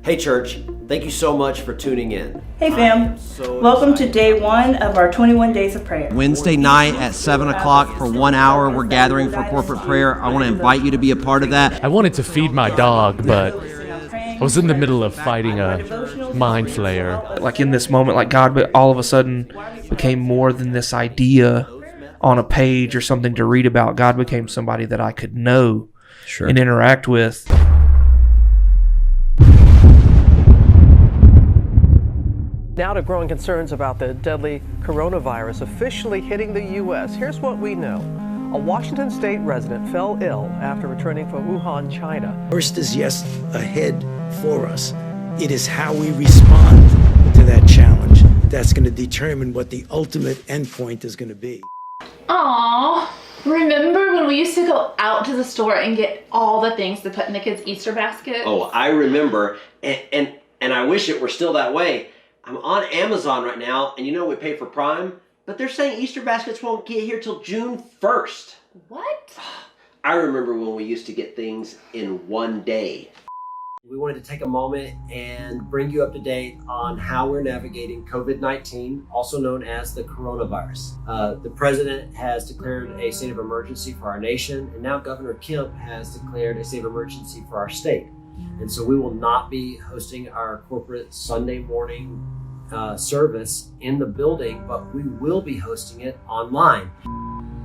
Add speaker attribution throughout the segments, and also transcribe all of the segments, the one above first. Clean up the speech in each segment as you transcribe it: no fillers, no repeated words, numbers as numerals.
Speaker 1: Hey church, thank you so much for tuning in.
Speaker 2: Hey fam, welcome to day one of our 21 days of prayer.
Speaker 3: Wednesday night at 7 o'clock for 1 hour, we're gathering for corporate prayer. I want to invite you to be a part of that.
Speaker 4: I wanted to feed my dog, but I was in the middle of fighting a mind flayer.
Speaker 5: Like in this moment, like God all of a sudden became more than this idea on a page or something to read about. God became somebody that I could know and interact with.
Speaker 6: Now to growing concerns about the deadly coronavirus officially hitting the U.S. Here's what we know. A Washington state resident fell ill after returning from Wuhan, China.
Speaker 7: First is yes ahead for us. It is how we respond to that challenge that's going to determine what the ultimate endpoint is going to be.
Speaker 8: Aww, remember when we used to go out to the store and get all the things to put in the kids' Easter basket?
Speaker 1: Oh, I remember, and I wish it were still that way. I'm on Amazon right now, and you know we pay for Prime, but they're saying Easter baskets won't get here till June 1st.
Speaker 8: What?
Speaker 1: I remember when we used to get things in one day. We wanted to take a moment and bring you up to date on how we're navigating COVID-19, also known as the coronavirus. The president has declared a state of emergency for our nation, and now Governor Kemp has declared a state of emergency for our state. And so we will not be hosting our corporate Sunday morning service in the building, but we will be hosting it online.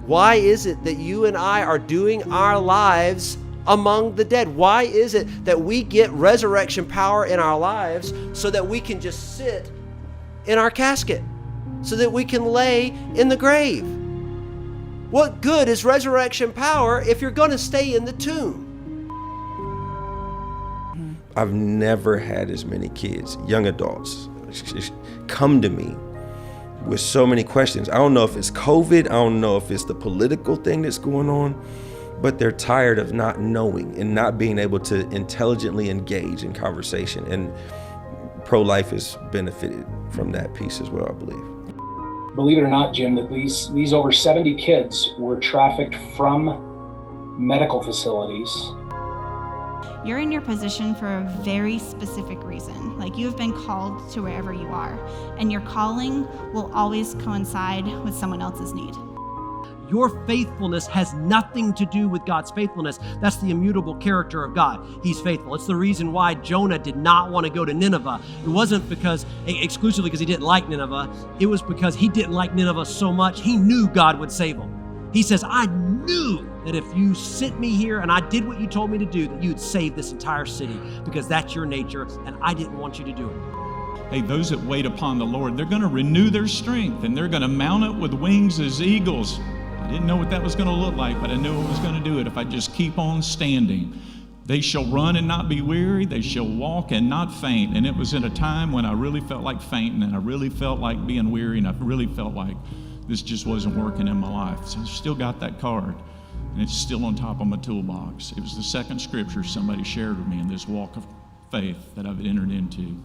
Speaker 3: Why is it that you and I are doing our lives among the dead? Why is it that we get resurrection power in our lives so that we can just sit in our casket, so that we can lay in the grave? What good is resurrection power if you're going to stay in the tomb?
Speaker 9: I've never had as many kids, young adults, come to me with so many questions. I don't know if it's COVID, I don't know if it's the political thing that's going on, but they're tired of not knowing and not being able to intelligently engage in conversation. And pro-life has benefited from that piece as well, I believe.
Speaker 10: Believe it or not, Jim, that these over 70 kids were trafficked from medical facilities.
Speaker 11: You're in your position for a very specific reason. Like, you have been called to wherever you are, and your calling will always coincide with someone else's need.
Speaker 3: Your faithfulness has nothing to do with God's faithfulness. That's the immutable character of God. He's faithful. It's the reason why Jonah did not want to go to Nineveh. It wasn't because exclusively because he didn't like Nineveh. It was because he didn't like Nineveh so much, he knew God would save him. He says, I knew that if you sent me here and I did what you told me to do, that you'd save this entire city, because that's your nature, and I didn't want you to do it.
Speaker 12: Hey, those that wait upon the Lord, they're going to renew their strength, and they're going to mount up with wings as eagles. I didn't know what that was going to look like, but I knew I was going to do it if I just keep on standing. They shall run and not be weary. They shall walk and not faint. And it was in a time when I really felt like fainting, and I really felt like being weary, and I really felt like this just wasn't working in my life. So I still got that card, and it's still on top of my toolbox. It was the second scripture somebody shared with me in this walk of faith that I've entered into.